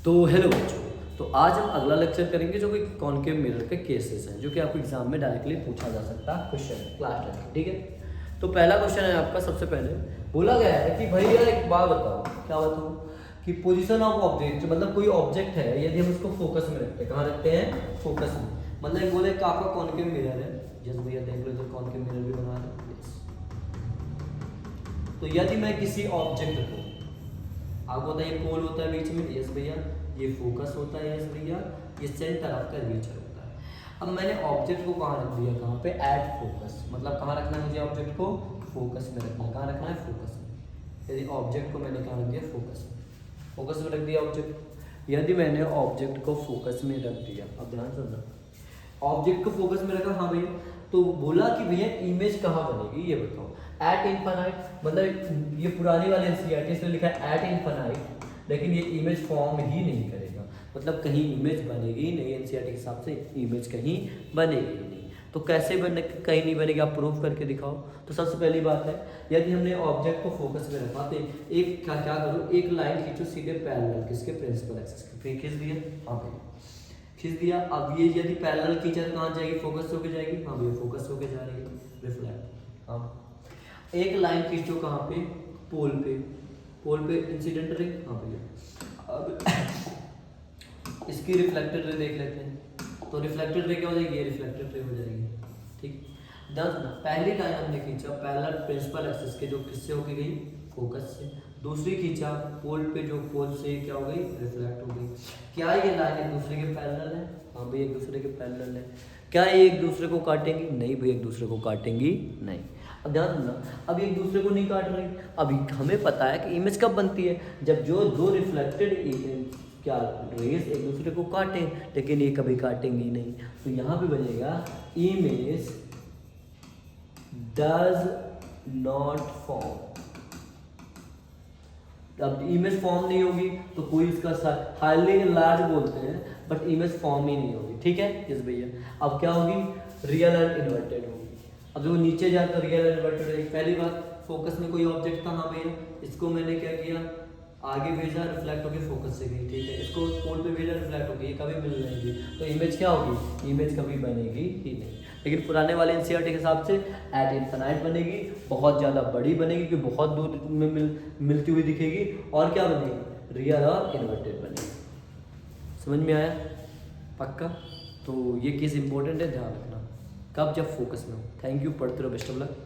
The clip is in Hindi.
तो हेलो बच्चों, तो आज हम अगला लेक्चर करेंगे जो कि कॉनकेव मिरर के केसेस हैं, जो कि आपको एग्जाम में डायरेक्टली पूछा जा सकता है क्वेश्चन क्लास टेस्ट। ठीक है, तो पहला क्वेश्चन है आपका। सबसे पहले बोला गया है कि भैया एक बात बताओ, क्या बताओ कि पोजीशन ऑफ ऑब्जेक्ट, मतलब कोई ऑब्जेक्ट है, यदि हम उसको फोकस में रखते हैं, कहाँ रखते हैं? फोकस में। मतलब बोले कि आपका कॉनकेव मिरर है, जैसे भैया देख लो, तो कॉनकेव मिरर भी बना रहे हैं। तो यदि मैं किसी ऑब्जेक्ट को, आपको बताइए पोल होता है बीच में, यस भैया, ये फोकस होता है, यस भैया, ये सेंटर ऑफ कर्वेचर होता है। अब मैंने ऑब्जेक्ट को कहाँ रख दिया? कहाँ पे? At focus. मतलब कहाँ रखना है मुझे ऑब्जेक्ट को? फोकस में रखना है। कहाँ रखना है? फोकस में। यदि ऑब्जेक्ट को मैंने कहाँ रख दिया? फोकस में। फोकस में रख दिया ऑब्जेक्ट। यदि मैंने ऑब्जेक्ट को फोकस में रख दिया, अब ध्यान सुनना, ऑब्जेक्ट को फोकस में रखा, हाँ भैया, तो बोला कि भैया इमेज कहाँ बनेगी ये बताओ। एट इनफाइनाइट, मतलब ये पुरानी वाले एनसीईआरटी से लिखा है एट इनफाइनाइट, लेकिन ये इमेज फॉर्म ही नहीं करेगा, मतलब कहीं इमेज बनेगी ही नहीं। एनसीईआरटी के हिसाब से इमेज कहीं बनेगी ही नहीं। तो कैसे बने? कहीं नहीं बनेगी, आप प्रूफ करके दिखाओ। तो सबसे पहली बात है, यदि हमने ऑब्जेक्ट को फोकस में रखा तो एक क्या करो, एक लाइन खींचो सीधे पैरेलल किसके? प्रिंसिपल एक्सिस के। फिर खींच दिया, हाँ भैया खींच दिया। अब ये यदि पैरेलल खींचा तो कहाँ जाएगी? फोकस होके जाएगी, हाँ भैया फोकस होके जा रही है, रिफ्लेक्ट। हाँ, एक लाइन खींचो कहाँ पे? पोल पे। पोल पे इंसिडेंट रे, हाँ भैया। अब इसकी रिफ्लेक्टेड रे देख लेते हैं। तो रिफ्लेक्टेड रे क्या हो जाएगी? ये रिफ्लेक्टेड रे हो जाएगी। ठीक, पहली लाइन हमने खींचा पैरेलल प्रिंसिपल एक्सिस के, जो किससे होके गई? फोकस से। दूसरी खींचा पोल पे, जो पोल से क्या हो गई? रिफ्लेक्ट हो गई। क्या ये लाइन एक दूसरे के पैरेलल है? हाँ भाई एक दूसरे के पैरेलल है। क्या ये एक दूसरे को काटेंगी? नहीं भाई एक दूसरे को काटेंगी नहीं। अब ध्यान देना, अब एक दूसरे को नहीं काट रही। अभी हमें पता है कि इमेज कब बनती है? जब जो दो रिफ्लेक्टेड क्या रेस एक दूसरे को काटें, लेकिन ये कभी काटेंगी नहीं। तो यहाँ पे बनेगा इमेज डज नॉट फॉर्म। अब इमेज फॉर्म नहीं होगी तो कोई इसका हाईली लार्ज बोलते हैं, बट इमेज फॉर्म ही नहीं होगी। ठीक है यस भैया। अब क्या होगी? रियल एंड इन्वर्टेड होगी। अब जो नीचे जाकर रियल एंड इन्वर्टेड होगी। पहली बात, फोकस में कोई ऑब्जेक्ट था, हाँ भैया, इसको मैंने क्या किया? आगे भेजा, रिफ्लेक्ट होकर फोकस से गई। ठीक है, इसको पोल पे भेजा, रिफ्लेक्ट होगी, ये कभी मिल जाएगी, तो इमेज क्या होगी? इमेज कभी बनेगी ही नहीं। लेकिन पुराने वाले एनसीईआरटी के हिसाब से एट इनफिनाइट बनेगी, बहुत ज़्यादा बड़ी बनेगी कि बहुत दूर में मिलती हुई दिखेगी, और क्या बनेगी? रियल और इन्वर्टेड बनेगी। समझ में आया? पक्का? तो ये केस इंपॉर्टेंट है, ध्यान रखना कब? जब फोकस में हो। थैंक यू, पढ़ते रहो, बेस्ट ऑफ लक।